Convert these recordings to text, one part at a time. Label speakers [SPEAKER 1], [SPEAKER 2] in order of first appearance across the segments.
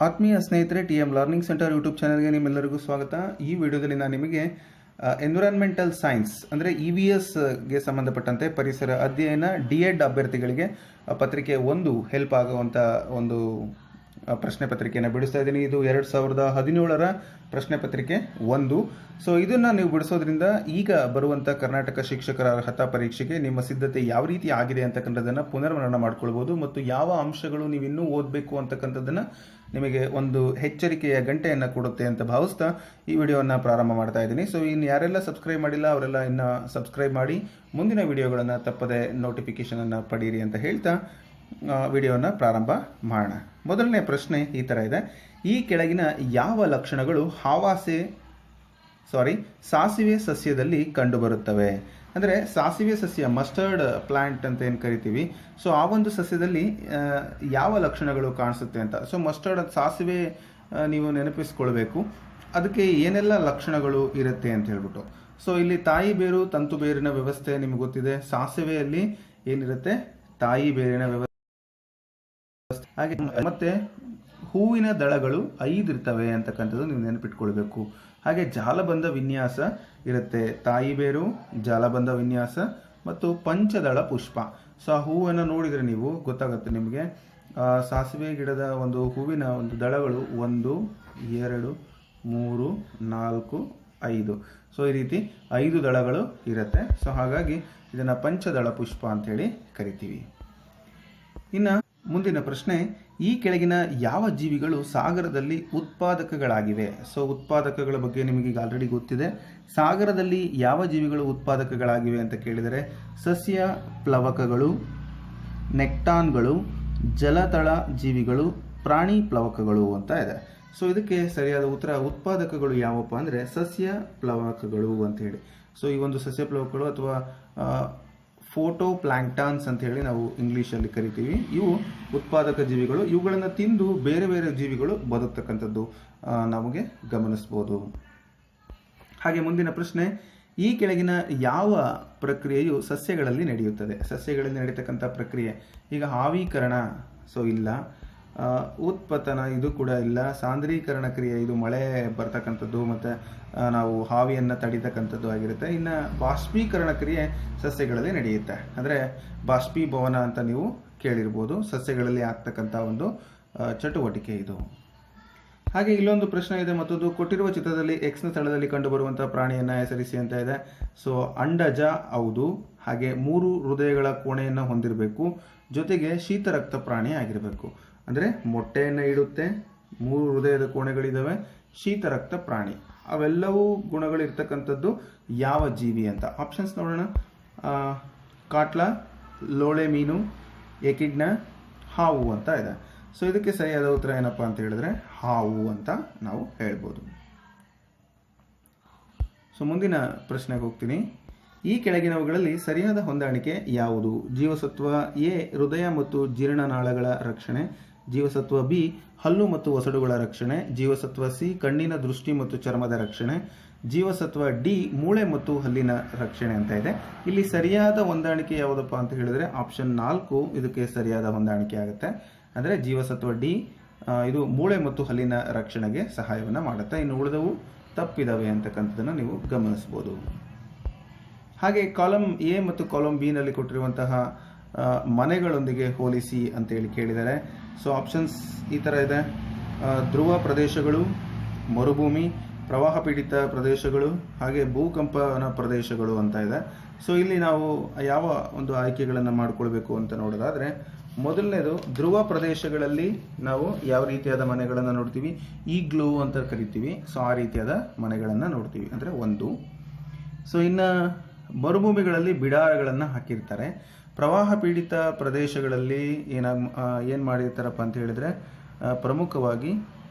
[SPEAKER 1] ಆತ್ಮೀಯ ಸ್ನೇಹಿತರೆ, TM learning centre YouTube ಚಾನಲ್ಗೆ ನಿಮ್ಮೆಲ್ಲರಿಗೂ ಸ್ವಾಗತ. ಈ ವಿಡಿಯೋದಲ್ಲಿ ನಾನು ನಿಮಗೆ ಎನ್ವಿರಾನ್ಮೆಂಟಲ್ ಸೈನ್ಸ್ ಅಂದರೆ EVSಗೆ ಸಂಬಂಧಪಟ್ಟಂತೆ ಪರಿಸರ ಅಧ್ಯಯನ D.Ed ಅಭ್ಯರ್ಥಿಗಳಿಗೆ ಪತ್ರಿಕೆ 1 ಹೆಲ್ಪ್ ಆಗುವಂಥ ಒಂದು ಪ್ರಶ್ನೆ ಪತ್ರಿಕೆಯನ್ನು ಬಿಡಿಸ್ತಾ ಇದ್ದೀನಿ. ಇದು 2017ರ ಪ್ರಶ್ನೆ ಪತ್ರಿಕೆ 1. ಸೊ ಇದನ್ನು ನೀವು ಬಿಡಿಸೋದ್ರಿಂದ ಈಗ ಬರುವಂಥ ಕರ್ನಾಟಕ ಶಿಕ್ಷಕರ ಅರ್ಹತಾ ಪರೀಕ್ಷೆಗೆ ನಿಮ್ಮ ಸಿದ್ಧತೆ ಯಾವ ರೀತಿ ಆಗಿದೆ ಅಂತಕ್ಕಂಥದ್ದನ್ನು ಪುನರ್ಮನನ ಮಾಡ್ಕೊಳ್ಬೋದು ಮತ್ತು ಯಾವ ಅಂಶಗಳು ನೀವು ಇನ್ನೂ ಓದಬೇಕು ಅಂತಕ್ಕಂಥದ್ದನ್ನು ನಿಮಗೆ ಒಂದು ಎಚ್ಚರಿಕೆಯ ಗಂಟೆಯನ್ನು ಕೊಡುತ್ತೆ ಅಂತ ಭಾವಿಸ್ತಾ ಈ ವಿಡಿಯೋವನ್ನು ಪ್ರಾರಂಭ ಮಾಡ್ತಾ ಇದ್ದೀನಿ. ಸೊ ಇನ್ನು ಯಾರೆಲ್ಲ ಸಬ್ಸ್ಕ್ರೈಬ್ ಮಾಡಿಲ್ಲ ಅವರೆಲ್ಲ ಇನ್ನು ಸಬ್ಸ್ಕ್ರೈಬ್ ಮಾಡಿ ಮುಂದಿನ ವಿಡಿಯೋಗಳನ್ನು ತಪ್ಪದೆ ನೋಟಿಫಿಕೇಷನನ್ನು ಪಡೀರಿ ಅಂತ ಹೇಳ್ತಾ ವಿಡಿಯೋನ ಪ್ರಾರಂಭ ಮಾಡೋಣ. ಮೊದಲನೇ ಪ್ರಶ್ನೆ ಈ ಥರ ಇದೆ: ಈ ಕೆಳಗಿನ ಯಾವ ಲಕ್ಷಣಗಳು ಸಾಸಿವೆ ಸಸ್ಯದಲ್ಲಿ ಕಂಡುಬರುತ್ತವೆ? ಅಂದರೆ ಸಾಸಿವೆ ಸಸ್ಯ, ಮಸ್ಟರ್ಡ್ ಪ್ಲಾಂಟ್ ಅಂತ ಏನು ಕರಿತೀವಿ, ಸೊ ಆ ಒಂದು ಸಸ್ಯದಲ್ಲಿ ಯಾವ ಲಕ್ಷಣಗಳು ಕಾಣಿಸುತ್ತೆ ಅಂತ. ಸೊ ಮಸ್ಟರ್ಡ್ ಸಾಸಿವೆ ನೀವು ನೆನಪಿಸ್ಕೊಳ್ಬೇಕು, ಅದಕ್ಕೆ ಏನೆಲ್ಲ ಲಕ್ಷಣಗಳು ಇರುತ್ತೆ ಅಂತ ಹೇಳ್ಬಿಟ್ಟು. ಸೊ ಇಲ್ಲಿ ತಾಯಿ ಬೇರು ತಂತು ಬೇರಿನ ವ್ಯವಸ್ಥೆ ನಿಮಗೆ ಗೊತ್ತಿದೆ. ಸಾಸಿವೆಯಲ್ಲಿ ಏನಿರುತ್ತೆ? ತಾಯಿ ಬೇರಿನ ವ್ಯವಸ್ಥೆ. ಹಾಗೆ ಮತ್ತೆ ಹೂವಿನ ದಳಗಳು 5 ಇರ್ತವೆ ಅಂತಕ್ಕಂಥದ್ದು ನೀವು ನೆನಪಿಟ್ಕೊಳ್ಬೇಕು. ಹಾಗೆ ಜಾಲಬಂಧ ವಿನ್ಯಾಸ ಇರುತ್ತೆ. ತಾಯಿ ಬೇರು, ಜಾಲಬಂಧ ವಿನ್ಯಾಸ ಮತ್ತು ಪಂಚದಳ ಪುಷ್ಪ. ಸೊ ಆ ಹೂವನ್ನು ನೋಡಿದರೆ ನೀವು ಗೊತ್ತಾಗುತ್ತೆ ನಿಮಗೆ. ಸಾಸಿವೆ ಗಿಡದ ಒಂದು ಹೂವಿನ ಒಂದು ದಳಗಳು 1, 2, 3, 4, 5. ಸೊ ಈ ರೀತಿ 5 ದಳಗಳು ಇರುತ್ತೆ. ಸೊ ಹಾಗಾಗಿ ಇದನ್ನು ಪಂಚದಳ ಪುಷ್ಪ ಅಂತೇಳಿ ಕರಿತೀವಿ. ಇನ್ನು ಮುಂದಿನ ಪ್ರಶ್ನೆ: ಈ ಕೆಳಗಿನ ಯಾವ ಜೀವಿಗಳು ಸಾಗರದಲ್ಲಿ ಉತ್ಪಾದಕಗಳಾಗಿವೆ? ಸೊ ಉತ್ಪಾದಕಗಳ ಬಗ್ಗೆ ನಿಮಗೆ ಈಗ ಆಲ್ರೆಡಿ ಗೊತ್ತಿದೆ. ಸಾಗರದಲ್ಲಿ ಯಾವ ಜೀವಿಗಳು ಉತ್ಪಾದಕಗಳಾಗಿವೆ ಅಂತ ಕೇಳಿದರೆ ಸಸ್ಯ ಪ್ಲವಕಗಳು, ನೆಕ್ಟಾನ್ಗಳು, ಜಲತಳ ಜೀವಿಗಳು, ಪ್ರಾಣಿ ಪ್ಲವಕಗಳು ಅಂತ ಇದೆ. ಸೊ ಇದಕ್ಕೆ ಸರಿಯಾದ ಉತ್ತರ ಉತ್ಪಾದಕಗಳು ಯಾವಪ್ಪ ಅಂದರೆ ಸಸ್ಯ ಪ್ಲವಕಗಳು ಅಂತ ಹೇಳಿ. ಸೊ ಈ ಒಂದು ಸಸ್ಯ ಪ್ಲವಕಗಳು ಅಥವಾ ಫೋಟೋ ಪ್ಲಾಂಕ್ಟಾನ್ಸ್ ಅಂತ ಹೇಳಿ ನಾವು ಇಂಗ್ಲೀಷಲ್ಲಿ ಕರಿತೀವಿ. ಇವು ಉತ್ಪಾದಕ ಜೀವಿಗಳು. ಇವುಗಳನ್ನು ತಿಂದು ಬೇರೆ ಬೇರೆ ಜೀವಿಗಳು ಬದುಕ್ತಕ್ಕಂಥದ್ದು ನಮಗೆ ಗಮನಿಸ್ಬೋದು. ಹಾಗೆ ಮುಂದಿನ ಪ್ರಶ್ನೆ: ಈ ಕೆಳಗಿನ ಯಾವ ಪ್ರಕ್ರಿಯೆಯು ಸಸ್ಯಗಳಲ್ಲಿ ನಡೆಯುತ್ತದೆ? ಸಸ್ಯಗಳಲ್ಲಿ ನಡೀತಕ್ಕಂಥ ಪ್ರಕ್ರಿಯೆ, ಈಗ ಆವಿಕರಣ ಸೊ ಇಲ್ಲ, ಉತ್ಪತನ ಇದು ಕೂಡ ಇಲ್ಲ, ಸಾಂದ್ರೀಕರಣ ಕ್ರಿಯೆ ಇದು ಮಳೆ ಬರ್ತಕ್ಕಂಥದ್ದು ಮತ್ತು ನಾವು ಹಾವಿಯನ್ನು ತಡಿತಕ್ಕಂಥದ್ದು ಆಗಿರುತ್ತೆ. ಇನ್ನು ಬಾಷ್ಪೀಕರಣ ಕ್ರಿಯೆ ಸಸ್ಯಗಳಲ್ಲಿ ನಡೆಯುತ್ತೆ. ಅಂದರೆ ಬಾಷ್ಪೀಭವನ ಅಂತ ನೀವು ಕೇಳಿರ್ಬೋದು. ಸಸ್ಯಗಳಲ್ಲಿ ಆಗ್ತಕ್ಕಂಥ ಒಂದು ಚಟುವಟಿಕೆ ಇದು. ಹಾಗೆ ಇಲ್ಲೊಂದು ಪ್ರಶ್ನೆ ಇದೆ ಮತ್ತೊಂದು: ಕೊಟ್ಟಿರುವ ಚಿತ್ರದಲ್ಲಿ Xನ ಸ್ಥಳದಲ್ಲಿ ಕಂಡುಬರುವಂಥ ಪ್ರಾಣಿಯನ್ನು ಹೆಸರಿಸಿ ಅಂತ ಇದೆ. ಸೊ ಅಂಡಜ ಹೌದು. ಹಾಗೆ 3 ಹೃದಯಗಳ ಕೋಣೆಯನ್ನು ಹೊಂದಿರಬೇಕು, ಜೊತೆಗೆ ಶೀತರಕ್ತ ಪ್ರಾಣಿ ಆಗಿರಬೇಕು. ಅಂದರೆ ಮೊಟ್ಟೆಯನ್ನು ಇಡುತ್ತೆ, 3 ಹೃದಯದ ಕೋಣೆಗಳಿದ್ದಾವೆ, ಶೀತರಕ್ತ ಪ್ರಾಣಿ. ಅವೆಲ್ಲವೂ ಗುಣಗಳಿರ್ತಕ್ಕಂಥದ್ದು ಯಾವ ಜೀವಿ ಅಂತ ಆಪ್ಷನ್ಸ್ ನೋಡೋಣ. ಕಾಟ್ಲ, ಲೋಳೆ ಮೀನು, ಏಕಿಡ್ನ, ಹಾವು ಅಂತ ಇದೆ. ಸೊ ಇದಕ್ಕೆ ಸರಿಯಾದ ಉತ್ತರ ಏನಪ್ಪ ಅಂತ ಹೇಳಿದ್ರೆ ಹಾವು ಅಂತ ನಾವು ಹೇಳ್ಬೋದು. ಸೊ ಮುಂದಿನ ಪ್ರಶ್ನೆಗೆ ಹೋಗ್ತೀನಿ. ಈ ಕೆಳಗಿನವುಗಳಲ್ಲಿ ಸರಿಯಾದ ಹೊಂದಾಣಿಕೆ ಯಾವುದು? ಜೀವಸತ್ವ A ಹೃದಯ ಮತ್ತು ಜೀರ್ಣನಾಳಗಳ ರಕ್ಷಣೆ, ಜೀವಸತ್ವ B ಹಲ್ಲು ಮತ್ತು ಒಸಡುಗಳ ರಕ್ಷಣೆ, ಜೀವಸತ್ವ C ಕಣ್ಣಿನ ದೃಷ್ಟಿ ಮತ್ತು ಚರ್ಮದ ರಕ್ಷಣೆ, ಜೀವಸತ್ವ D ಮೂಳೆ ಮತ್ತು ಹಲ್ಲಿನ ರಕ್ಷಣೆ ಅಂತ ಇದೆ. ಇಲ್ಲಿ ಸರಿಯಾದ ಹೊಂದಾಣಿಕೆ ಯಾವುದಪ್ಪ ಅಂತ ಹೇಳಿದ್ರೆ ಆಪ್ಷನ್ 4 ಇದಕ್ಕೆ ಸರಿಯಾದ ಹೊಂದಾಣಿಕೆ ಆಗುತ್ತೆ. ಅಂದರೆ ಜೀವಸತ್ವ D ಇದು ಮೂಳೆ ಮತ್ತು ಹಲ್ಲಿನ ರಕ್ಷಣೆಗೆ ಸಹಾಯವನ್ನು ಮಾಡುತ್ತೆ. ಇನ್ನು ಉಳಿದವು ತಪ್ಪಿದಾವೆ ಅಂತಕ್ಕಂಥದ್ದನ್ನು ನೀವು ಗಮನಿಸ್ಬೋದು. ಹಾಗೆ ಕಾಲಮ್ A ಮತ್ತು ಕಾಲಮ್ B ನಲ್ಲಿ ಕೊಟ್ಟಿರುವಂತಹ ಮನೆಗಳೊಂದಿಗೆ ಹೋಲಿಸಿ ಅಂತೇಳಿ ಕೇಳಿದ್ದಾರೆ. ಸೊ ಆಪ್ಷನ್ಸ್ ಈ ಥರ ಇದೆ: ಧ್ರುವ ಪ್ರದೇಶಗಳು, ಮರುಭೂಮಿ, ಪ್ರವಾಹ ಪೀಡಿತ ಪ್ರದೇಶಗಳು, ಹಾಗೆ ಭೂಕಂಪನ ಪ್ರದೇಶಗಳು ಅಂತ ಇದೆ. ಸೊ ಇಲ್ಲಿ ನಾವು ಯಾವ ಒಂದು ಆಯ್ಕೆಗಳನ್ನು ಮಾಡಿಕೊಳ್ಬೇಕು ಅಂತ ನೋಡೋದಾದರೆ, ಮೊದಲನೇದು ಧ್ರುವ ಪ್ರದೇಶಗಳಲ್ಲಿ ನಾವು ಯಾವ ರೀತಿಯಾದ ಮನೆಗಳನ್ನು ನೋಡ್ತೀವಿ? ಈಗ್ಲೂ ಅಂತ ಕರಿತೀವಿ. ಸೊ ಆ ರೀತಿಯಾದ ಮನೆಗಳನ್ನು ನೋಡ್ತೀವಿ, ಅಂದರೆ 1. ಸೊ ಇನ್ನು ಮರುಭೂಮಿಗಳಲ್ಲಿ ಬಿಡಾರಗಳನ್ನು ಹಾಕಿರ್ತಾರೆ. ಪ್ರವಾಹ ಪೀಡಿತ ಪ್ರದೇಶಗಳಲ್ಲಿ ಏನು ಮಾಡಿರ್ತಾರಪ್ಪ ಅಂತ ಹೇಳಿದ್ರೆ ಪ್ರಮುಖವಾಗಿ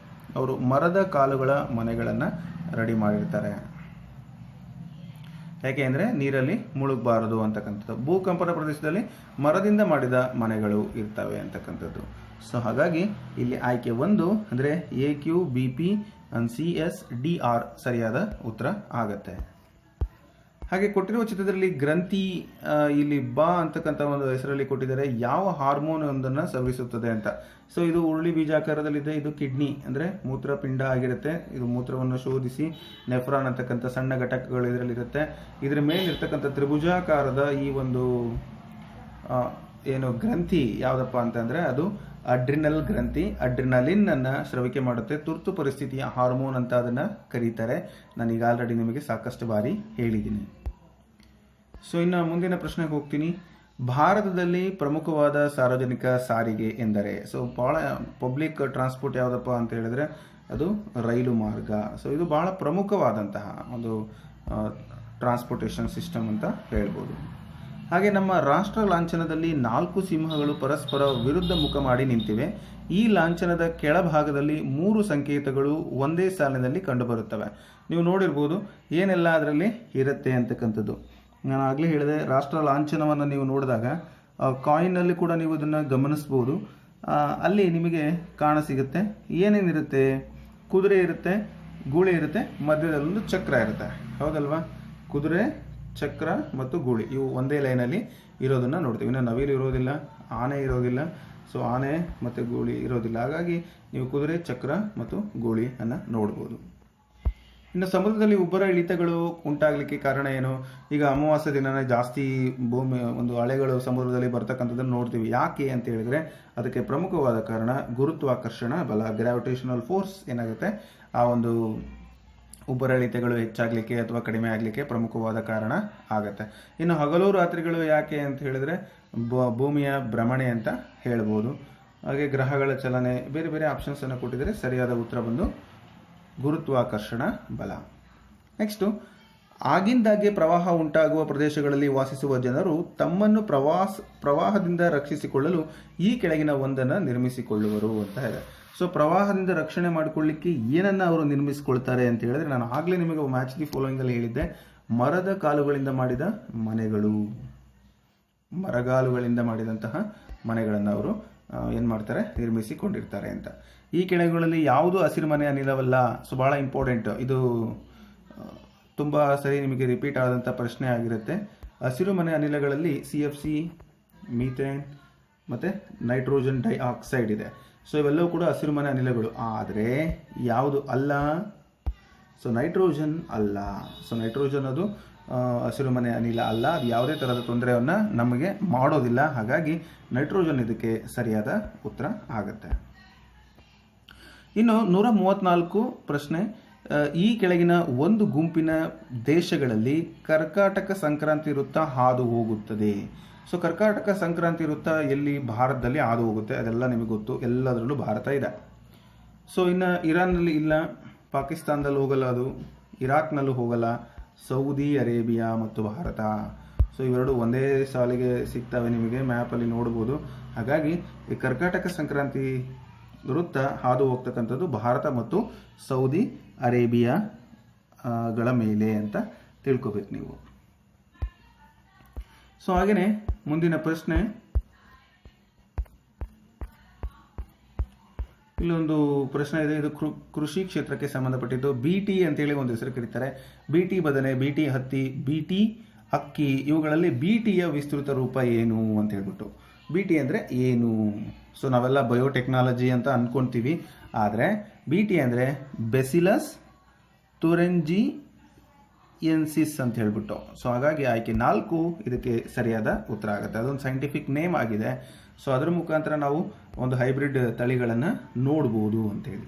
[SPEAKER 1] ಅವರು ಮರದ ಕಾಲುಗಳ ಮನೆಗಳನ್ನು ರೆಡಿ ಮಾಡಿರ್ತಾರೆ. ಯಾಕೆ ಅಂದರೆ ನೀರಲ್ಲಿ ಮುಳುಗಬಾರದು ಅಂತಕ್ಕಂಥದ್ದು. ಭೂಕಂಪನ ಪ್ರದೇಶದಲ್ಲಿ ಮರದಿಂದ ಮಾಡಿದ ಮನೆಗಳು ಇರ್ತವೆ ಅಂತಕ್ಕಂಥದ್ದು. ಸೊ ಹಾಗಾಗಿ ಇಲ್ಲಿ ಆಯ್ಕೆ 1 ಅಂದರೆ AQBP and CSDR ಸರಿಯಾದ ಉತ್ತರ ಆಗತ್ತೆ. ಹಾಗೆ ಕೊಟ್ಟಿರುವ ಚಿತ್ರದಲ್ಲಿ ಗ್ರಂಥಿ ಇಲ್ಲಿ ಬಾ ಅಂತಕ್ಕಂಥ ಒಂದು ಹೆಸರಲ್ಲಿ ಕೊಟ್ಟಿದ್ದಾರೆ, ಯಾವ ಹಾರ್ಮೋನ್ ಒಂದನ್ನು ಸ್ರವಿಸುತ್ತದೆ ಅಂತ. ಸೊ ಇದು ಉರುಳಿ ಬೀಜಾಕಾರದಲ್ಲಿದೆ. ಇದು ಕಿಡ್ನಿ ಅಂದರೆ ಮೂತ್ರಪಿಂಡ ಆಗಿರುತ್ತೆ. ಇದು ಮೂತ್ರವನ್ನು ಶೋಧಿಸಿ ನೆಫ್ರಾನ್ ಅಂತಕ್ಕಂಥ ಸಣ್ಣ ಘಟಕಗಳು ಇದರಲ್ಲಿರುತ್ತೆ. ಇದರ ಮೇಲಿರ್ತಕ್ಕಂಥ ತ್ರಿಭುಜಾಕಾರದ ಈ ಒಂದು ಏನು ಗ್ರಂಥಿ ಯಾವುದಪ್ಪ ಅಂತಂದರೆ ಅದು ಅಡ್ರಿನಲ್ ಗ್ರಂಥಿ. ಅಡ್ರಿನಲಿನ್ ಅನ್ನು ಸ್ರವಿಕೆ ಮಾಡುತ್ತೆ. ತುರ್ತು ಪರಿಸ್ಥಿತಿಯ ಹಾರ್ಮೋನ್ ಅಂತ ಅದನ್ನು ಕರೀತಾರೆ. ನಾನೀಗ ಆಲ್ರೆಡಿ ನಿಮಗೆ ಸಾಕಷ್ಟು ಬಾರಿ ಹೇಳಿದ್ದೀನಿ. ಸೊ ಇನ್ನು ಮುಂದಿನ ಪ್ರಶ್ನೆಗೆ ಹೋಗ್ತೀನಿ. ಭಾರತದಲ್ಲಿ ಪ್ರಮುಖವಾದ ಸಾರ್ವಜನಿಕ ಸಾರಿಗೆ ಎಂದರೆ, ಸೊ ಭಾಳ ಪಬ್ಲಿಕ್ ಟ್ರಾನ್ಸ್ಪೋರ್ಟ್ ಯಾವುದಪ್ಪ ಅಂತ ಹೇಳಿದ್ರೆ ಅದು ರೈಲು ಮಾರ್ಗ. ಸೊ ಇದು ಬಹಳ ಪ್ರಮುಖವಾದಂತಹ ಒಂದು ಟ್ರಾನ್ಸ್ಪೋರ್ಟೇಷನ್ ಸಿಸ್ಟಮ್ ಅಂತ ಹೇಳ್ಬೋದು. ಹಾಗೆ ನಮ್ಮ ರಾಷ್ಟ್ರ ಲಾಂಛನದಲ್ಲಿ 4 ಸಿಂಹಗಳು ಪರಸ್ಪರ ವಿರುದ್ಧ ಮುಖ ಮಾಡಿ ನಿಂತಿವೆ. ಈ ಲಾಂಛನದ ಕೆಳಭಾಗದಲ್ಲಿ 3 ಸಂಕೇತಗಳು ಒಂದೇ ಸಾಲಿನಲ್ಲಿ ಕಂಡುಬರುತ್ತವೆ. ನೀವು ನೋಡಿರ್ಬೋದು ಏನೆಲ್ಲ ಅದರಲ್ಲಿ ಇರುತ್ತೆ ಅಂತಕ್ಕಂಥದ್ದು. ನಾನು ಆಗಲೇ ಹೇಳಿದೆ, ರಾಷ್ಟ್ರ ಲಾಂಛನವನ್ನು ನೀವು ನೋಡಿದಾಗ ಕಾಯಿನಲ್ಲಿ ಕೂಡ ನೀವು ಇದನ್ನು ಗಮನಿಸ್ಬೋದು. ಅಲ್ಲಿ ನಿಮಗೆ ಕಾಣಸಿಗುತ್ತೆ ಏನೇನಿರುತ್ತೆ. ಕುದುರೆ ಇರುತ್ತೆ, ಗೂಳಿ ಇರುತ್ತೆ, ಮಧ್ಯದಲ್ಲೊಂದು ಚಕ್ರ ಇರುತ್ತೆ, ಹೌದಲ್ವಾ? ಕುದುರೆ, ಚಕ್ರ ಮತ್ತು ಗೂಳಿ ಇವು ಒಂದೇ ಲೈನಲ್ಲಿ ಇರೋದನ್ನು ನೋಡ್ತೀವಿ. ಇನ್ನು ನವಿಲು ಇರೋದಿಲ್ಲ, ಆನೆ ಇರೋದಿಲ್ಲ. ಸೊ ಆನೆ ಮತ್ತು ಗೂಳಿ ಇರೋದಿಲ್ಲ. ಹಾಗಾಗಿ ನೀವು ಕುದುರೆ, ಚಕ್ರ ಮತ್ತು ಗೂಳಿ ಅನ್ನು ನೋಡ್ಬೋದು. ಇನ್ನು ಸಮುದ್ರದಲ್ಲಿ ಉಬ್ಬರ ಇಳಿತಗಳು ಉಂಟಾಗಲಿಕ್ಕೆ ಕಾರಣ ಏನು? ಈಗ ಅಮಾವಾಸ್ಯ ದಿನನೇ ಜಾಸ್ತಿ ಭೂಮಿ ಒಂದು ಅಲೆಗಳು ಸಮುದ್ರದಲ್ಲಿ ಬರ್ತಕ್ಕಂಥದ್ದನ್ನು ನೋಡ್ತೀವಿ. ಯಾಕೆ ಅಂತ ಹೇಳಿದ್ರೆ ಅದಕ್ಕೆ ಪ್ರಮುಖವಾದ ಕಾರಣ ಗುರುತ್ವಾಕರ್ಷಣ ಬಲ, ಗ್ರಾವಿಟೇಷನಲ್ ಫೋರ್ಸ್ ಏನಾಗುತ್ತೆ ಆ ಒಂದು ಉಬ್ಬರಳಿತೆಗಳು ಹೆಚ್ಚಾಗಲಿಕ್ಕೆ ಅಥವಾ ಕಡಿಮೆ ಆಗಲಿಕ್ಕೆ ಪ್ರಮುಖವಾದ ಕಾರಣ ಆಗುತ್ತೆ. ಇನ್ನು ಹಗಲು ರಾತ್ರಿಗಳು ಯಾಕೆ ಅಂತ ಹೇಳಿದ್ರೆ ಭೂಮಿಯ ಭ್ರಮಣೆ ಅಂತ ಹೇಳ್ಬೋದು. ಹಾಗೆ ಗ್ರಹಗಳ ಚಲನೆ, ಬೇರೆ ಬೇರೆ ಆಪ್ಷನ್ಸನ್ನು ಕೊಟ್ಟಿದ್ದಾರೆ. ಸರಿಯಾದ ಉತ್ತರ ಬಂದು ಗುರುತ್ವಾಕರ್ಷಣ ಬಲ. ನೆಕ್ಸ್ಟು, ಆಗಿಂದಾಗ್ಗೆ ಪ್ರವಾಹ ಉಂಟಾಗುವ ಪ್ರದೇಶಗಳಲ್ಲಿ ವಾಸಿಸುವ ಜನರು ತಮ್ಮನ್ನು ಪ್ರವಾಹದಿಂದ ರಕ್ಷಿಸಿಕೊಳ್ಳಲು ಈ ಕೆಳಗಿನ ಒಂದನ್ನು ನಿರ್ಮಿಸಿಕೊಳ್ಳುವರು ಅಂತ ಇದೆ. ಸೊ ಪ್ರವಾಹದಿಂದ ರಕ್ಷಣೆ ಮಾಡಿಕೊಳ್ಳಿಕ್ಕೆ ಏನನ್ನ ಅವರು ನಿರ್ಮಿಸಿಕೊಳ್ತಾರೆ ಅಂತ ಹೇಳಿದ್ರೆ, ನಾನು ಆಗಲೇ ನಿಮಗೆ ಮ್ಯಾಚ್ ದಿ ಫಾಲೋಯಿಂಗ್ ಅಲ್ಲಿ ಹೇಳಿದ್ದೆ, ಮರದ ಕಾಲುಗಳಿಂದ ಮಾಡಿದ ಮನೆಗಳು, ಮರಗಾಲುಗಳಿಂದ ಮಾಡಿದಂತಹ ಮನೆಗಳನ್ನು ಅವರು ಏನು ಮಾಡ್ತಾರೆ, ನಿರ್ಮಿಸಿಕೊಂಡಿರ್ತಾರೆ ಅಂತ. ಈ ಕೆಳಗಳಲ್ಲಿ ಯಾವುದು ಹಸಿರುಮನೆ ಅನಿಲವಲ್ಲ. ಸೊ ಬಹಳ ಇಂಪಾರ್ಟೆಂಟ್ ಇದು, ತುಂಬ ಸರಿ ನಿಮಗೆ ರಿಪೀಟ್ ಆದಂಥ ಪ್ರಶ್ನೆ ಆಗಿರುತ್ತೆ. ಹಸಿರುಮನೆ ಅನಿಲಗಳಲ್ಲಿ CFC, ಮೀಥೇನ್ ಮತ್ತು ನೈಟ್ರೋಜನ್ ಡೈಆಕ್ಸೈಡ್ ಇದೆ. ಸೊ ಇವೆಲ್ಲವೂ ಕೂಡ ಹಸಿರುಮನೆ ಅನಿಲಗಳು. ಆದರೆ ಯಾವುದು ಅಲ್ಲ? ಸೊ ನೈಟ್ರೋಜನ್ ಅಲ್ಲ. ಸೊ ನೈಟ್ರೋಜನ್ ಅದು ಹಸಿರುಮನೆ ಅನಿಲ ಅಲ್ಲ. ಅದು ಯಾವುದೇ ಥರದ ತೊಂದರೆಯನ್ನು ನಮಗೆ ಮಾಡೋದಿಲ್ಲ. ಹಾಗಾಗಿ ನೈಟ್ರೋಜನ್ ಇದಕ್ಕೆ ಸರಿಯಾದ ಉತ್ತರ ಆಗುತ್ತೆ. ಇನ್ನು 134 ಪ್ರಶ್ನೆ, ಈ ಕೆಳಗಿನ ಒಂದು ಗುಂಪಿನ ದೇಶಗಳಲ್ಲಿ ಕರ್ಕಾಟಕ ಸಂಕ್ರಾಂತಿ ವೃತ್ತ ಹಾದು ಹೋಗುತ್ತದೆ. ಸೊ ಕರ್ಕಾಟಕ ಸಂಕ್ರಾಂತಿ ವೃತ್ತ ಎಲ್ಲಿ? ಭಾರತದಲ್ಲಿ ಹಾದು ಹೋಗುತ್ತೆ. ಅದೆಲ್ಲ ನಿಮಗೆ ಗೊತ್ತು, ಎಲ್ಲದರಲ್ಲೂ ಭಾರತ ಇದೆ. ಸೊ ಇನ್ನು ಇರಾನ್ನಲ್ಲಿ ಇಲ್ಲ, ಪಾಕಿಸ್ತಾನದಲ್ಲಿ ಹೋಗಲ್ಲ, ಅದು ಇರಾಕ್ನಲ್ಲೂ ಹೋಗಲ್ಲ, ಸೌದಿ ಅರೇಬಿಯಾ ಮತ್ತು ಭಾರತ. ಸೊ ಇವೆರಡು ಒಂದೇ ಸಾಲಿಗೆ ಸಿಗ್ತವೆ, ನಿಮಗೆ ಮ್ಯಾಪಲ್ಲಿ ನೋಡ್ಬೋದು. ಹಾಗಾಗಿ ಈ ಕರ್ಕಾಟಕ ಸಂಕ್ರಾಂತಿ ವೃತ್ತ ಹಾದು ಹೋಗ್ತಕ್ಕಂಥದ್ದು ಭಾರತ ಮತ್ತು ಸೌದಿ ಅರೇಬಿಯಾಗಳ ಮೇಲೆ ಅಂತ ತಿಳ್ಕೊಬೇಕು ನೀವು. ಸೊ ಹಾಗೆಯೇ ಮುಂದಿನ ಪ್ರಶ್ನೆ, ಇಲ್ಲೊಂದು ಪ್ರಶ್ನೆ ಇದೆ. ಇದು ಕೃಷಿ ಕ್ಷೇತ್ರಕ್ಕೆ ಸಂಬಂಧಪಟ್ಟಿದ್ದು. BT ಅಂತೇಳಿ ಒಂದು ಹೆಸರು ಕರೀತಾರೆ. BT ಬದನೆ, BT ಹತ್ತಿ, BT ಅಕ್ಕಿ, ಇವುಗಳಲ್ಲಿ BTಯ ವಿಸ್ತೃತ ರೂಪ ಏನು ಅಂತ ಹೇಳ್ಬಿಟ್ಟು. BT ಅಂದರೆ ಏನು? ಸೊ ನಾವೆಲ್ಲ ಬಯೋಟೆಕ್ನಾಲಜಿ ಅಂತ ಅಂದ್ಕೊಳ್ತೀವಿ, ಆದರೆ BT ಅಂದರೆ ಬೆಸಿಲಸ್ ತುರೆಂಜಿಯೆನ್ಸಿಸ್ ಅಂತ ಹೇಳ್ಬಿಟ್ಟು. ಸೊ ಹಾಗಾಗಿ ಆಯ್ಕೆ 4 ಇದಕ್ಕೆ ಸರಿಯಾದ ಉತ್ತರ ಆಗುತ್ತೆ. ಅದೊಂದು ಸೈಂಟಿಫಿಕ್ ನೇಮ್ ಆಗಿದೆ. ಸೊ ಅದರ ಮುಖಾಂತರ ನಾವು ಒಂದು ಹೈಬ್ರಿಡ್ ತಳಿಗಳನ್ನು ನೋಡ್ಬೋದು ಅಂತೇಳಿ.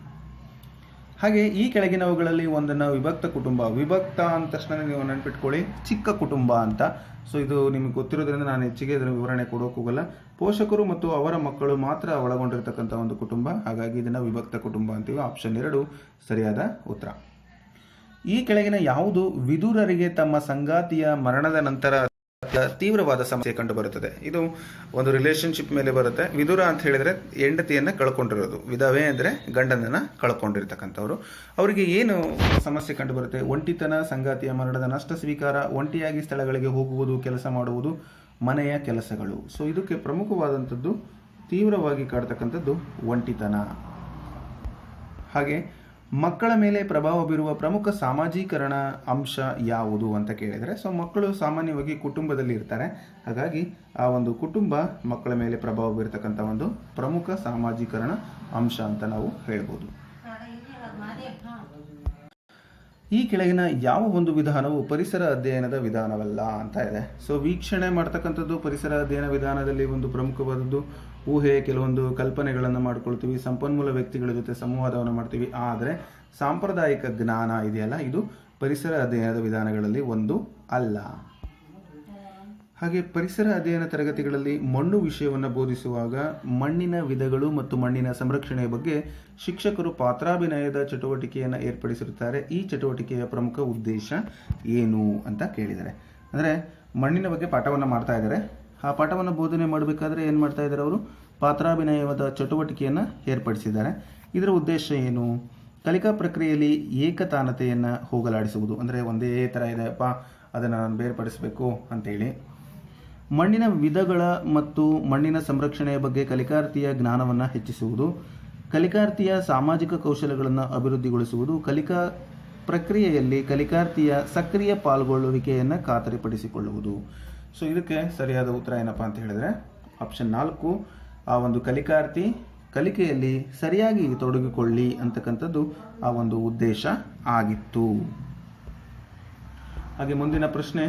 [SPEAKER 1] ಹಾಗೆ ಈ ಕೆಳಗಿನವುಗಳಲ್ಲಿ ಒಂದನ್ನು ವಿಭಕ್ತ ಕುಟುಂಬ, ವಿಭಕ್ತ ಅಂದ ತಕ್ಷಣ ನೀವು ನೆನ್ಪಿಟ್ಕೊಳ್ಳಿ ಚಿಕ್ಕ ಕುಟುಂಬ ಅಂತ. ಸೊ ಇದು ನಿಮಗೆ ಗೊತ್ತಿರೋದ್ರಿಂದ ನಾನು ಹೆಚ್ಚಿಗೆ ಇದರ ವಿವರಣೆ ಕೊಡೋಕೆ ಹೋಗಲ್ಲ. ಪೋಷಕರು ಮತ್ತು ಅವರ ಮಕ್ಕಳು ಮಾತ್ರ ಒಳಗೊಂಡಿರ್ತಕ್ಕಂಥ ಒಂದು ಕುಟುಂಬ, ಹಾಗಾಗಿ ಇದನ್ನು ವಿಭಕ್ತ ಕುಟುಂಬ ಅಂತೀವಿ. ಆಪ್ಷನ್ 2 ಸರಿಯಾದ ಉತ್ತರ. ಈ ಕೆಳಗಿನ ಯಾವುದು ವಿದುರರಿಗೆ ತಮ್ಮ ಸಂಗಾತಿಯ ಮರಣದ ನಂತರ ತೀವ್ರವಾದ ಸಮಸ್ಯೆ ಕಂಡು ಬರುತ್ತದೆ? ಇದು ಒಂದು ರಿಲೇಶನ್ಶಿಪ್ ಮೇಲೆ ಬರುತ್ತೆ. ವಿದುರ ಅಂತ ಹೇಳಿದ್ರೆ ಹೆಂಡತಿಯನ್ನ ಕಳ್ಕೊಂಡಿರೋದು, ವಿಧವೆ ಅಂದ್ರೆ ಗಂಡನನ್ನ ಕಳ್ಕೊಂಡಿರ್ತಕ್ಕಂಥವ್ರು. ಅವರಿಗೆ ಏನು ಸಮಸ್ಯೆ ಕಂಡು ಬರುತ್ತೆ? ಒಂಟಿತನ, ಸಂಗಾತಿಯ ಮರಣದ ನಷ್ಟ ಸ್ವೀಕಾರ, ಒಂಟಿಯಾಗಿ ಸ್ಥಳಗಳಿಗೆ ಹೋಗುವುದು, ಕೆಲಸ ಮಾಡುವುದು, ಮನೆಯ ಕೆಲಸಗಳು. ಸೊ ಇದಕ್ಕೆ ಪ್ರಮುಖವಾದಂಥದ್ದು ತೀವ್ರವಾಗಿ ಕಾಡ್ತಕ್ಕಂಥದ್ದು ಒಂಟಿತನ. ಹಾಗೆ ಮಕ್ಕಳ ಮೇಲೆ ಪ್ರಭಾವ ಬೀರುವ ಪ್ರಮುಖ ಸಾಮಾಜೀಕರಣ ಅಂಶ ಯಾವುದು ಅಂತ ಕೇಳಿದರೆ, ಸೊ ಮಕ್ಕಳು ಸಾಮಾನ್ಯವಾಗಿ ಕುಟುಂಬದಲ್ಲಿ ಇರ್ತಾರೆ. ಹಾಗಾಗಿ ಆ ಒಂದು ಕುಟುಂಬ ಮಕ್ಕಳ ಮೇಲೆ ಪ್ರಭಾವ ಬೀರತಕ್ಕಂಥ ಒಂದು ಪ್ರಮುಖ ಸಾಮಾಜೀಕರಣ ಅಂಶ ಅಂತ ನಾವು ಹೇಳ್ಬೋದು. ಈ ಕೆಳಗಿನ ಯಾವ ಒಂದು ವಿಧಾನವು ಪರಿಸರ ಅಧ್ಯಯನದ ವಿಧಾನವಲ್ಲ ಅಂತ ಇದೆ. ಸೊ ವೀಕ್ಷಣೆ ಮಾಡ್ತಕ್ಕಂಥದ್ದು ಪರಿಸರ ಅಧ್ಯಯನ ವಿಧಾನದಲ್ಲಿ ಒಂದು ಪ್ರಮುಖವಾದದ್ದು. ಊಹೆ, ಕೆಲವೊಂದು ಕಲ್ಪನೆಗಳನ್ನು ಮಾಡ್ಕೊಳ್ತೀವಿ, ಸಂಪನ್ಮೂಲ ವ್ಯಕ್ತಿಗಳ ಜೊತೆ ಸಂವಾದವನ್ನು ಮಾಡ್ತೀವಿ. ಆದರೆ ಸಾಂಪ್ರದಾಯಿಕ ಜ್ಞಾನ ಇದೆಯಲ್ಲ, ಇದು ಪರಿಸರ ಅಧ್ಯಯನದ ವಿಧಾನಗಳಲ್ಲಿ ಒಂದು ಅಲ್ಲ. ಹಾಗೆ ಪರಿಸರ ಅಧ್ಯಯನ ತರಗತಿಗಳಲ್ಲಿ ಮಣ್ಣು ವಿಷಯವನ್ನು ಬೋಧಿಸುವಾಗ ಮಣ್ಣಿನ ವಿಧಗಳು ಮತ್ತು ಮಣ್ಣಿನ ಸಂರಕ್ಷಣೆಯ ಬಗ್ಗೆ ಶಿಕ್ಷಕರು ಪಾತ್ರಾಭಿನಯದ ಚಟುವಟಿಕೆಯನ್ನು ಏರ್ಪಡಿಸಿರುತ್ತಾರೆ. ಈ ಚಟುವಟಿಕೆಯ ಪ್ರಮುಖ ಉದ್ದೇಶ ಏನು ಅಂತ ಕೇಳಿದ್ದಾರೆ. ಅಂದರೆ ಮಣ್ಣಿನ ಬಗ್ಗೆ ಪಾಠವನ್ನು ಮಾಡ್ತಾ ಇದ್ದಾರೆ. ಆ ಪಾಠವನ್ನು ಬೋಧನೆ ಮಾಡಬೇಕಾದ್ರೆ ಏನು ಮಾಡ್ತಾ ಇದ್ದಾರೆ ಅವರು? ಪಾತ್ರಾಭಿನಯದ ಚಟುವಟಿಕೆಯನ್ನು ಏರ್ಪಡಿಸಿದ್ದಾರೆ. ಇದರ ಉದ್ದೇಶ ಏನು? ಕಲಿಕಾ ಪ್ರಕ್ರಿಯೆಯಲ್ಲಿ ಏಕತಾನತೆಯನ್ನು ಹೋಗಲಾಡಿಸುವುದು. ಅಂದರೆ ಒಂದೇ ಥರ ಇದೆಯಪ್ಪ, ಅದನ್ನು ನಾನು ಬೇರ್ಪಡಿಸಬೇಕು ಅಂತೇಳಿ. ಮಣ್ಣಿನ ವಿಧಗಳ ಮತ್ತು ಮಣ್ಣಿನ ಸಂರಕ್ಷಣೆಯ ಬಗ್ಗೆ ಕಲಿಕಾರ್ಥಿಯ ಜ್ಞಾನವನ್ನು ಹೆಚ್ಚಿಸುವುದು. ಕಲಿಕಾರ್ಥಿಯ ಸಾಮಾಜಿಕ ಕೌಶಲ್ಯಗಳನ್ನು ಅಭಿವೃದ್ಧಿಗೊಳಿಸುವುದು. ಕಲಿಕಾ ಪ್ರಕ್ರಿಯೆಯಲ್ಲಿ ಕಲಿಕಾರ್ಥಿಯ ಸಕ್ರಿಯ ಪಾಲ್ಗೊಳ್ಳುವಿಕೆಯನ್ನು ಖಾತರಿಪಡಿಸಿಕೊಳ್ಳುವುದು. ಸೊ ಇದಕ್ಕೆ ಸರಿಯಾದ ಉತ್ತರ ಏನಪ್ಪ ಅಂತ ಹೇಳಿದ್ರೆ ಆಪ್ಷನ್ 4, ಆ ಒಂದು ಕಲಿಕಾರ್ಥಿ ಕಲಿಕೆಯಲ್ಲಿ ಸರಿಯಾಗಿ ತೊಡಗಿಕೊಳ್ಳಿ ಅಂತಕ್ಕಂಥದ್ದು ಆ ಒಂದು ಉದ್ದೇಶ ಆಗಿತ್ತು. ಹಾಗೆ ಮುಂದಿನ ಪ್ರಶ್ನೆ,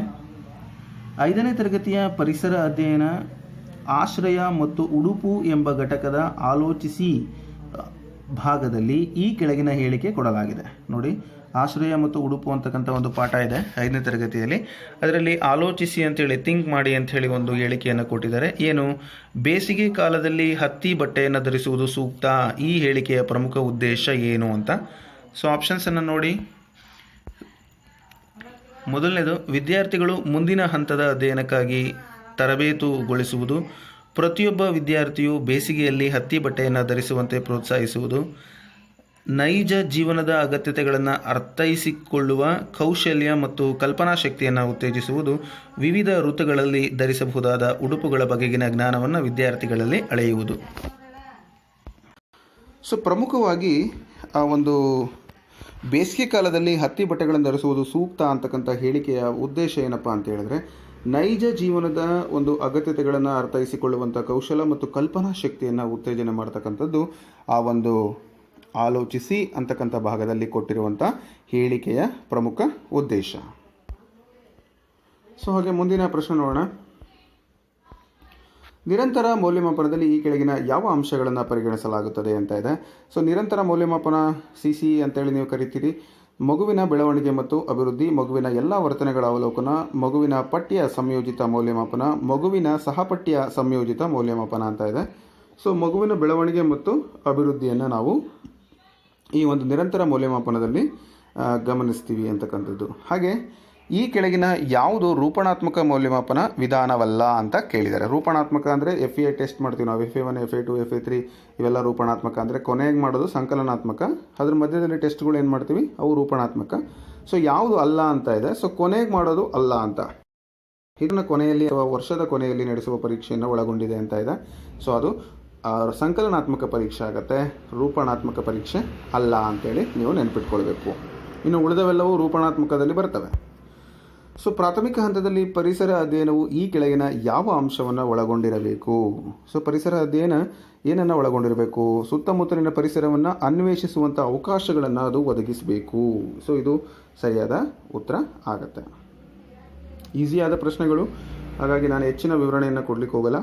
[SPEAKER 1] 5ನೇ ತರಗತಿಯ ಪರಿಸರ ಅಧ್ಯಯನ ಆಶ್ರಯ ಮತ್ತು ಉಡುಪು ಎಂಬ ಘಟಕದ ಆಲೋಚಿಸಿ ಭಾಗದಲ್ಲಿ ಈ ಕೆಳಗಿನ ಹೇಳಿಕೆ ಕೊಡಲಾಗಿದೆ. ನೋಡಿ, ಆಶ್ರಯ ಮತ್ತು ಉಡುಪು ಅಂತಕ್ಕಂಥ ಒಂದು ಪಾಠ ಇದೆ 5ನೇ ತರಗತಿಯಲ್ಲಿ. ಅದರಲ್ಲಿ ಆಲೋಚಿಸಿ ಅಂತೇಳಿ, ಥಿಂಕ್ ಮಾಡಿ ಅಂಥೇಳಿ ಒಂದು ಹೇಳಿಕೆಯನ್ನು ಕೊಟ್ಟಿದ್ದಾರೆ. ಏನು? ಬೇಸಿಗೆ ಕಾಲದಲ್ಲಿ ಹತ್ತಿ ಬಟ್ಟೆಯನ್ನು ಧರಿಸುವುದು ಸೂಕ್ತ. ಈ ಹೇಳಿಕೆಯ ಪ್ರಮುಖ ಉದ್ದೇಶ ಏನು ಅಂತ. ಸೊ ಆಪ್ಷನ್ಸನ್ನು ನೋಡಿ. ಮೊದಲನೇದು, ವಿದ್ಯಾರ್ಥಿಗಳು ಮುಂದಿನ ಹಂತದ ಅಧ್ಯಯನಕ್ಕಾಗಿ ತರಬೇತುಗೊಳಿಸುವುದು. ಪ್ರತಿಯೊಬ್ಬ ವಿದ್ಯಾರ್ಥಿಯು ಬೇಸಿಗೆಯಲ್ಲಿ ಹತ್ತಿ ಬಟ್ಟೆಯನ್ನು ಧರಿಸುವಂತೆ ಪ್ರೋತ್ಸಾಹಿಸುವುದು. ನೈಜ ಜೀವನದ ಅಗತ್ಯತೆಗಳನ್ನು ಅರ್ಥೈಸಿಕೊಳ್ಳುವ ಕೌಶಲ್ಯ ಮತ್ತು ಕಲ್ಪನಾ ಶಕ್ತಿಯನ್ನು ಉತ್ತೇಜಿಸುವುದು. ವಿವಿಧ ಋತುಗಳಲ್ಲಿ ಧರಿಸಬಹುದಾದ ಉಡುಪುಗಳ ಬಗೆಗಿನ ಜ್ಞಾನವನ್ನು ವಿದ್ಯಾರ್ಥಿಗಳಲ್ಲಿ ಅಳೆಯುವುದು. ಸೊ ಪ್ರಮುಖವಾಗಿ ಆ ಒಂದು ಬೇಸಿಗೆ ಕಾಲದಲ್ಲಿ ಹತ್ತಿ ಬಟ್ಟೆಗಳನ್ನು ಧರಿಸುವುದು ಸೂಕ್ತ ಅಂತಕ್ಕಂಥ ಹೇಳಿಕೆಯ ಉದ್ದೇಶ ಏನಪ್ಪ ಅಂತ ಹೇಳಿದ್ರೆ, ನೈಜ ಜೀವನದ ಒಂದು ಅಗತ್ಯತೆಗಳನ್ನು ಅರ್ಥೈಸಿಕೊಳ್ಳುವಂಥ ಕೌಶಲ ಮತ್ತು ಕಲ್ಪನಾ ಶಕ್ತಿಯನ್ನು ಉತ್ತೇಜನ ಮಾಡ್ತಕ್ಕಂಥದ್ದು ಆ ಒಂದು ಆಲೋಚಿಸಿ ಅಂತಕ್ಕಂಥ ಭಾಗದಲ್ಲಿ ಕೊಟ್ಟಿರುವಂಥ ಹೇಳಿಕೆಯ ಪ್ರಮುಖ ಉದ್ದೇಶ. ಸೊ ಹಾಗೆ ಮುಂದಿನ ಪ್ರಶ್ನೆ ನೋಡೋಣ. ನಿರಂತರ ಮೌಲ್ಯಮಾಪನದಲ್ಲಿ ಈ ಕೆಳಗಿನ ಯಾವ ಅಂಶಗಳನ್ನು ಪರಿಗಣಿಸಲಾಗುತ್ತದೆ ಅಂತ ಇದೆ. ಸೊ ನಿರಂತರ ಮೌಲ್ಯಮಾಪನ CC ಅಂತೇಳಿ ನೀವು ಕರಿತೀರಿ. ಮಗುವಿನ ಬೆಳವಣಿಗೆ ಮತ್ತು ಅಭಿವೃದ್ಧಿ, ಮಗುವಿನ ಎಲ್ಲ ವರ್ತನೆಗಳ ಅವಲೋಕನ, ಮಗುವಿನ ಪಠ್ಯ ಸಂಯೋಜಿತ ಮೌಲ್ಯಮಾಪನ, ಮಗುವಿನ ಸಹಪಠ್ಯ ಸಂಯೋಜಿತ ಮೌಲ್ಯಮಾಪನ ಅಂತ ಇದೆ. ಸೊ ಮಗುವಿನ ಬೆಳವಣಿಗೆ ಮತ್ತು ಅಭಿವೃದ್ಧಿಯನ್ನು ನಾವು ಈ ಒಂದು ನಿರಂತರ ಮೌಲ್ಯಮಾಪನದಲ್ಲಿ ಗಮನಿಸ್ತೀವಿ ಅಂತಕ್ಕಂಥದ್ದು. ಹಾಗೆ ಈ ಕೆಳಗಿನ ಯಾವುದು ರೂಪಣಾತ್ಮಕ ಮೌಲ್ಯಮಾಪನ ವಿಧಾನವಲ್ಲ ಅಂತ ಕೇಳಿದ್ದಾರೆ. ರೂಪಣಾತ್ಮಕ ಅಂದರೆ FEI ಟೆಸ್ಟ್ ಮಾಡ್ತೀವಿ ನಾವು, FA1, FA2, FA3 ಇವೆಲ್ಲ ರೂಪಣಾತ್ಮಕ. ಅಂದರೆ ಕೊನೆಗೆ ಮಾಡೋದು ಸಂಕಲನಾತ್ಮಕ, ಅದ್ರ ಮಧ್ಯದಲ್ಲಿ ಟೆಸ್ಟ್ಗಳು ಏನು ಮಾಡ್ತೀವಿ ಅವು ರೂಪಣಾತ್ಮಕ. ಸೊ ಯಾವುದು ಅಲ್ಲ ಅಂತ ಇದೆ. ಸೊ ಕೊನೆಗೆ ಮಾಡೋದು ಅಲ್ಲ ಅಂತ, ಇದನ್ನ ಕೊನೆಯಲ್ಲಿ ಅಥವಾ ವರ್ಷದ ಕೊನೆಯಲ್ಲಿ ನಡೆಸುವ ಪರೀಕ್ಷೆಯನ್ನು ಒಳಗೊಂಡಿದೆ ಅಂತ ಇದೆ. ಸೊ ಅದು ಸಂಕಲನಾತ್ಮಕ ಪರೀಕ್ಷೆ ಆಗುತ್ತೆ, ರೂಪಣಾತ್ಮಕ ಪರೀಕ್ಷೆ ಅಲ್ಲ ಅಂತೇಳಿ ನೀವು ನೆನಪಿಟ್ಕೊಳ್ಬೇಕು. ಇನ್ನು ಉಳಿದವೆಲ್ಲವೂ ರೂಪಣಾತ್ಮಕದಲ್ಲಿ ಬರ್ತವೆ. ಸೊ ಪ್ರಾಥಮಿಕ ಹಂತದಲ್ಲಿ ಪರಿಸರ ಅಧ್ಯಯನವು ಈ ಕೆಳಗಿನ ಯಾವ ಅಂಶವನ್ನು ಒಳಗೊಂಡಿರಬೇಕು. ಸೊ ಪರಿಸರ ಅಧ್ಯಯನ ಏನನ್ನು ಒಳಗೊಂಡಿರಬೇಕು? ಸುತ್ತಮುತ್ತಲಿನ ಪರಿಸರವನ್ನು ಅನ್ವೇಷಿಸುವಂಥ ಅವಕಾಶಗಳನ್ನು ಅದು ಒದಗಿಸಬೇಕು. ಸೊ ಇದು ಸರಿಯಾದ ಉತ್ತರ ಆಗುತ್ತೆ. ಈಸಿಯಾದ ಪ್ರಶ್ನೆಗಳು, ಹಾಗಾಗಿ ನಾನು ಹೆಚ್ಚಿನ ವಿವರಣೆಯನ್ನು ಕೊಡಲಿಕ್ಕೆ ಹೋಗಲ್ಲ.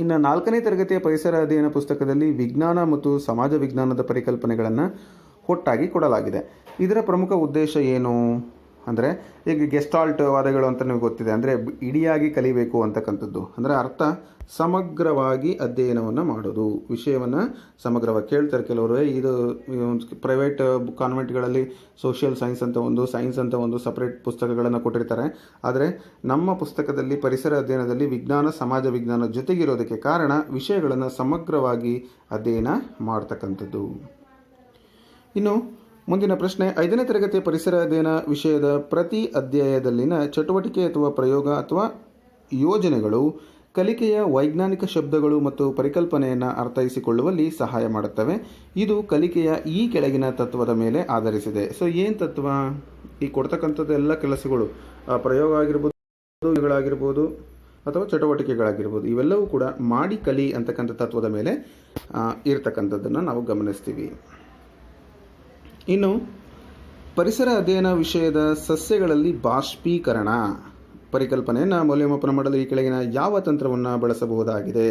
[SPEAKER 1] ಇನ್ನು 4ನೇ ತರಗತಿಯ ಪರಿಸರ ಅಧ್ಯಯನ ಪುಸ್ತಕದಲ್ಲಿ ವಿಜ್ಞಾನ ಮತ್ತು ಸಮಾಜ ವಿಜ್ಞಾನದ ಪರಿಕಲ್ಪನೆಗಳನ್ನು ಒಟ್ಟಾಗಿ ಕೊಡಲಾಗಿದೆ. ಇದರ ಪ್ರಮುಖ ಉದ್ದೇಶ ಏನು ಅಂದರೆ, ಈಗ ಗೆಸ್ಟಾಲ್ಟ್ ವಾದಗಳು ಅಂತ ನಿಮಗೆ ಗೊತ್ತಿದೆ. ಅಂದರೆ ಇಡಿಯಾಗಿ ಕಲಿಬೇಕು ಅಂತಕ್ಕಂಥದ್ದು. ಅಂದರೆ ಅರ್ಥ ಸಮಗ್ರವಾಗಿ ಅಧ್ಯಯನವನ್ನು ಮಾಡೋದು, ವಿಷಯವನ್ನು ಸಮಗ್ರವಾಗಿ ಕೇಳ್ತಾರೆ ಕೆಲವರು. ಇದು ಪ್ರೈವೇಟ್ ಕಾನ್ವೆಂಟ್ಗಳಲ್ಲಿ ಸೋಷಿಯಲ್ ಸೈನ್ಸ್ ಅಂತ ಒಂದು, ಸೈನ್ಸ್ ಅಂತ ಒಂದು ಸಪ್ರೇಟ್ ಪುಸ್ತಕಗಳನ್ನು ಕೊಟ್ಟಿರ್ತಾರೆ. ಆದರೆ ನಮ್ಮ ಪುಸ್ತಕದಲ್ಲಿ ಪರಿಸರ ಅಧ್ಯಯನದಲ್ಲಿ ವಿಜ್ಞಾನ ಸಮಾಜ ವಿಜ್ಞಾನ ಜೊತೆಗಿರೋದಕ್ಕೆ ಕಾರಣ ವಿಷಯಗಳನ್ನು ಸಮಗ್ರವಾಗಿ ಅಧ್ಯಯನ ಮಾಡ್ತಕ್ಕಂಥದ್ದು. ಇನ್ನು ಮುಂದಿನ ಪ್ರಶ್ನೆ, 5ನೇ ತರಗತಿಯ ಪರಿಸರ ಅಧ್ಯಯನ ವಿಷಯದ ಪ್ರತಿ ಅಧ್ಯಾಯದಲ್ಲಿನ ಚಟುವಟಿಕೆ ಅಥವಾ ಪ್ರಯೋಗ ಅಥವಾ ಯೋಜನೆಗಳು ಕಲಿಕೆಯ ವೈಜ್ಞಾನಿಕ ಶಬ್ದಗಳು ಮತ್ತು ಪರಿಕಲ್ಪನೆಯನ್ನು ಅರ್ಥೈಸಿಕೊಳ್ಳುವಲ್ಲಿ ಸಹಾಯ ಮಾಡುತ್ತವೆ. ಇದು ಕಲಿಕೆಯ ಈ ಕೆಳಗಿನ ತತ್ವದ ಮೇಲೆ ಆಧರಿಸಿದೆ. ಸೊ ಏನು ತತ್ವ? ಈ ಕೊಡ್ತಕ್ಕಂಥದ್ದು ಎಲ್ಲ ಕೆಲಸಗಳು, ಪ್ರಯೋಗ ಆಗಿರ್ಬೋದು ಅಥವಾ ಚಟುವಟಿಕೆಗಳಾಗಿರ್ಬೋದು, ಇವೆಲ್ಲವೂ ಕೂಡ ಮಾಡಿ ಕಲಿ ಅಂತಕ್ಕಂಥ ತತ್ವದ ಮೇಲೆ ಇರ್ತಕ್ಕಂಥದ್ದನ್ನು ನಾವು ಗಮನಿಸ್ತೀವಿ. ಇನ್ನು ಪರಿಸರ ಅಧ್ಯಯನ ವಿಷಯದ ಸಸ್ಯಗಳಲ್ಲಿ ಬಾಷ್ಪೀಕರಣ ಪರಿಕಲ್ಪನೆಯನ್ನು ಮೌಲ್ಯಮಾಪನ ಮಾಡಲು ಈ ಕೆಳಗಿನ ಯಾವ ತಂತ್ರವನ್ನು ಬಳಸಬಹುದಾಗಿದೆ?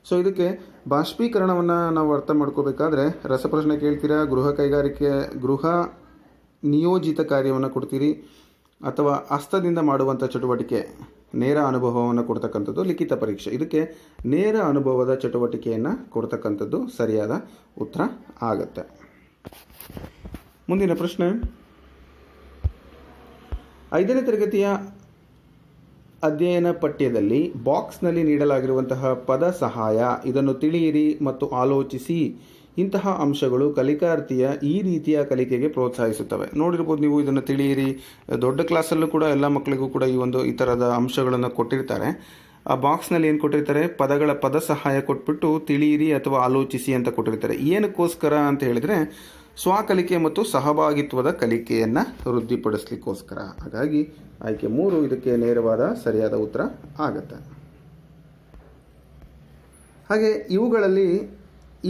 [SPEAKER 1] ಸೊ ಇದಕ್ಕೆ ಬಾಷ್ಪೀಕರಣವನ್ನು ನಾವು ಅರ್ಥ ಮಾಡ್ಕೋಬೇಕಾದ್ರೆ ರಸಪ್ರಶ್ನೆ ಕೇಳ್ತೀರಾ, ಗೃಹ ನಿಯೋಜಿತ ಕಾರ್ಯವನ್ನು ಕೊಡ್ತೀರಿ, ಅಥವಾ ಹಸ್ತದಿಂದ ಮಾಡುವಂಥ ಚಟುವಟಿಕೆ, ನೇರ ಅನುಭವವನ್ನು ಕೊಡ್ತಕ್ಕಂಥದ್ದು ಲಿಖಿತ ಪರೀಕ್ಷೆ. ಇದಕ್ಕೆ ನೇರ ಅನುಭವದ ಚಟುವಟಿಕೆಯನ್ನು ಕೊಡ್ತಕ್ಕಂಥದ್ದು ಸರಿಯಾದ ಉತ್ತರ ಆಗುತ್ತೆ. ಮುಂದಿನ ಪ್ರಶ್ನೆ, 5ನೇ ತರಗತಿಯ ಅಧ್ಯಯನ ಪಠ್ಯದಲ್ಲಿ ಬಾಕ್ಸ್ನಲ್ಲಿ ನೀಡಲಾಗಿರುವಂತಹ ಪದ ಸಹಾಯ, ಇದನ್ನು ತಿಳಿಯಿರಿ ಮತ್ತು ಆಲೋಚಿಸಿ, ಇಂತಹ ಅಂಶಗಳು ಕಲಿಕಾರ್ಥಿಯ ಈ ರೀತಿಯ ಕಲಿಕೆಗೆ ಪ್ರೋತ್ಸಾಹಿಸುತ್ತವೆ. ನೋಡಿರ್ಬೋದು ನೀವು, ಇದನ್ನು ತಿಳಿಯಿರಿ, ದೊಡ್ಡ ಕ್ಲಾಸಲ್ಲೂ ಕೂಡ ಎಲ್ಲ ಮಕ್ಕಳಿಗೂ ಕೂಡ ಈ ಥರದ ಅಂಶಗಳನ್ನು ಕೊಟ್ಟಿರ್ತಾರೆ. ಆ ಬಾಕ್ಸ್ನಲ್ಲಿ ಏನು ಕೊಟ್ಟಿರ್ತಾರೆ? ಪದ ಸಹಾಯ ಕೊಟ್ಬಿಟ್ಟು ತಿಳಿಯಿರಿ ಅಥವಾ ಆಲೋಚಿಸಿ ಅಂತ ಕೊಟ್ಟಿರ್ತಾರೆ. ಏನಕ್ಕೋಸ್ಕರ ಅಂತ ಹೇಳಿದರೆ ಸ್ವಕಲಿಕೆ ಮತ್ತು ಸಹಭಾಗಿತ್ವದ ಕಲಿಕೆಯನ್ನು ವೃದ್ಧಿಪಡಿಸಲಿಕ್ಕೋಸ್ಕರ. ಹಾಗಾಗಿ ಆಯ್ಕೆ 3 ಇದಕ್ಕೆ ನೇರವಾದ ಸರಿಯಾದ ಉತ್ತರ ಆಗುತ್ತೆ. ಹಾಗೆ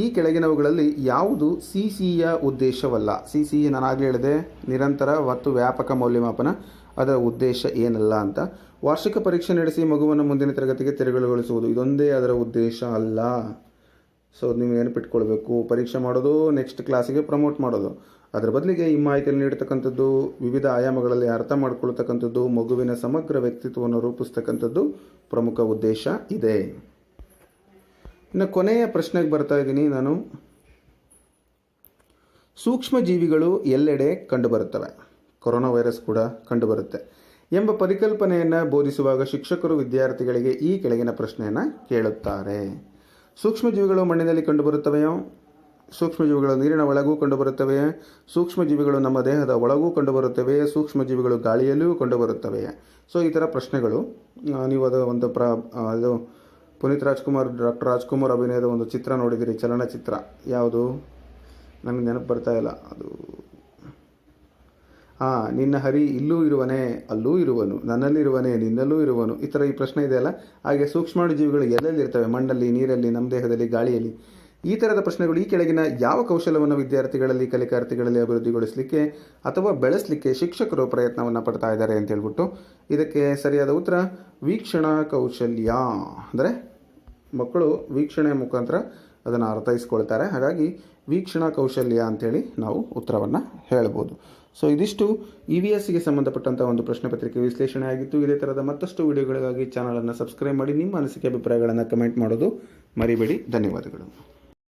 [SPEAKER 1] ಈ ಕೆಳಗಿನವುಗಳಲ್ಲಿ ಯಾವುದು CCಯ ಉದ್ದೇಶವಲ್ಲ? CC ನಾನು ಆಗಲೇ ಹೇಳಿದೆ, ನಿರಂತರ ಮತ್ತು ವ್ಯಾಪಕ ಮೌಲ್ಯಮಾಪನ, ಅದರ ಉದ್ದೇಶ ಏನಲ್ಲ ಅಂತ. ವಾರ್ಷಿಕ ಪರೀಕ್ಷೆ ನಡೆಸಿ ಮಗುವನ್ನು ಮುಂದಿನ ತರಗತಿಗೆ ತೆರವುಗೊಳಿಸುವುದು, ಇದೊಂದೇ ಅದರ ಉದ್ದೇಶ ಅಲ್ಲ. ಸೊ ನೀವು ನೆನಪಿಟ್ಕೊಳ್ಬೇಕು, ಪರೀಕ್ಷೆ ಮಾಡೋದು ನೆಕ್ಸ್ಟ್ ಕ್ಲಾಸಿಗೆ ಪ್ರಮೋಟ್ ಮಾಡೋದು. ಅದರ ಬದಲಿಗೆ ಈ ಮಾಹಿತಿಯನ್ನು ನೀಡತಕ್ಕಂಥದ್ದು, ವಿವಿಧ ಆಯಾಮಗಳಲ್ಲಿ ಅರ್ಥ ಮಾಡ್ಕೊಳ್ತಕ್ಕಂಥದ್ದು, ಮಗುವಿನ ಸಮಗ್ರ ವ್ಯಕ್ತಿತ್ವವನ್ನು ರೂಪಿಸ್ತಕ್ಕಂಥದ್ದು ಪ್ರಮುಖ ಉದ್ದೇಶ ಇದೆ. ಇನ್ನು ಕೊನೆಯ ಪ್ರಶ್ನೆಗೆ ಬರ್ತಾ ಇದ್ದೀನಿ ನಾನು. ಸೂಕ್ಷ್ಮ ಜೀವಿಗಳು ಎಲ್ಲೆಡೆ ಕಂಡುಬರುತ್ತವೆ, ಕೊರೋನಾ ವೈರಸ್ ಕೂಡ ಕಂಡುಬರುತ್ತೆ ಎಂಬ ಪರಿಕಲ್ಪನೆಯನ್ನು ಬೋಧಿಸುವಾಗ ಶಿಕ್ಷಕರು ವಿದ್ಯಾರ್ಥಿಗಳಿಗೆ ಈ ಕೆಳಗಿನ ಪ್ರಶ್ನೆಯನ್ನು ಕೇಳುತ್ತಾರೆ. ಸೂಕ್ಷ್ಮಜೀವಿಗಳು ಮಣ್ಣಿನಲ್ಲಿ ಕಂಡುಬರುತ್ತವೆಯೋ? ಸೂಕ್ಷ್ಮಜೀವಿಗಳು ನೀರಿನ ಒಳಗೂ ಕಂಡುಬರುತ್ತವೆಯೇ? ಸೂಕ್ಷ್ಮಜೀವಿಗಳು ನಮ್ಮ ದೇಹದ ಒಳಗೂ ಕಂಡುಬರುತ್ತವೆಯೇ? ಸೂಕ್ಷ್ಮಜೀವಿಗಳು ಗಾಳಿಯಲ್ಲೂ ಕಂಡುಬರುತ್ತವೆಯೇ? ಸೊ ಈ ಥರ ಪ್ರಶ್ನೆಗಳು. ನೀವು ಅದು ಅದು ಪುನೀತ್ ಡಾಕ್ಟರ್ ರಾಜ್ಕುಮಾರ್ ಅಭಿನಯದ ಒಂದು ಚಿತ್ರ ನೋಡಿದಿರಿ, ಚಲನಚಿತ್ರ. ಯಾವುದು ನನಗೆ ನೆನಪು ಬರ್ತಾ ಇಲ್ಲ. ಅದು ನಿನ್ನ ಹರಿ ಇಲ್ಲೂ ಇರುವನೇ ಅಲ್ಲೂ ಇರುವನು, ನನ್ನಲ್ಲಿರುವನೇ ನಿನ್ನಲ್ಲೂ ಇರುವನು, ಈ ಥರ ಈ ಪ್ರಶ್ನೆ ಇದೆಯಲ್ಲ. ಹಾಗೆ ಸೂಕ್ಷ್ಮಾಣುಜೀವಿಗಳು ಎಲ್ಲೆಲ್ಲಿ ಇರ್ತವೆ? ಮಣ್ಣಲ್ಲಿ, ನೀರಲ್ಲಿ, ನಮ್ಮ ದೇಹದಲ್ಲಿ, ಗಾಳಿಯಲ್ಲಿ. ಈ ಥರದ ಪ್ರಶ್ನೆಗಳು ಈ ಕೆಳಗಿನ ಯಾವ ಕೌಶಲವನ್ನು ವಿದ್ಯಾರ್ಥಿಗಳಲ್ಲಿ, ಕಲಿಕಾರ್ಥಿಗಳಲ್ಲಿ ಅಭಿವೃದ್ಧಿಗೊಳಿಸಲಿಕ್ಕೆ ಅಥವಾ ಬೆಳೆಸಲಿಕ್ಕೆ ಶಿಕ್ಷಕರು ಪ್ರಯತ್ನವನ್ನು ಪಡ್ತಾ ಇದ್ದಾರೆ ಅಂತ ಹೇಳ್ಬಿಟ್ಟು, ಇದಕ್ಕೆ ಸರಿಯಾದ ಉತ್ತರ ವೀಕ್ಷಣಾ ಕೌಶಲ್ಯ. ಅಂದರೆ ಮಕ್ಕಳು ವೀಕ್ಷಣೆಯ ಮುಖಾಂತರ ಅದನ್ನು ಅರ್ಥೈಸ್ಕೊಳ್ತಾರೆ. ಹಾಗಾಗಿ ವೀಕ್ಷಣಾ ಕೌಶಲ್ಯ ಅಂಥೇಳಿ ನಾವು ಉತ್ತರವನ್ನು ಹೇಳ್ಬೋದು. ಸೊ ಇದಿಷ್ಟು EVSಗೆ ಸಂಬಂಧಪಟ್ಟಂಥ ಒಂದು ಪ್ರಶ್ನೆ ಪತ್ರಿಕೆ ವಿಶ್ಲೇಷಣೆ ಆಗಿತ್ತು. ಇದೇ ಥರದ ಮತ್ತಷ್ಟು ವಿಡಿಯೋಗಳಿಗಾಗಿ ಚಾನಲನ್ನು ಸಬ್ಸ್ಕ್ರೈಬ್ ಮಾಡಿ. ನಿಮ್ಮ ಅನಿಸಿಕೆ ಅಭಿಪ್ರಾಯಗಳನ್ನು ಕಮೆಂಟ್ ಮಾಡೋದು ಮರಿಬೇಡಿ. ಧನ್ಯವಾದಗಳು.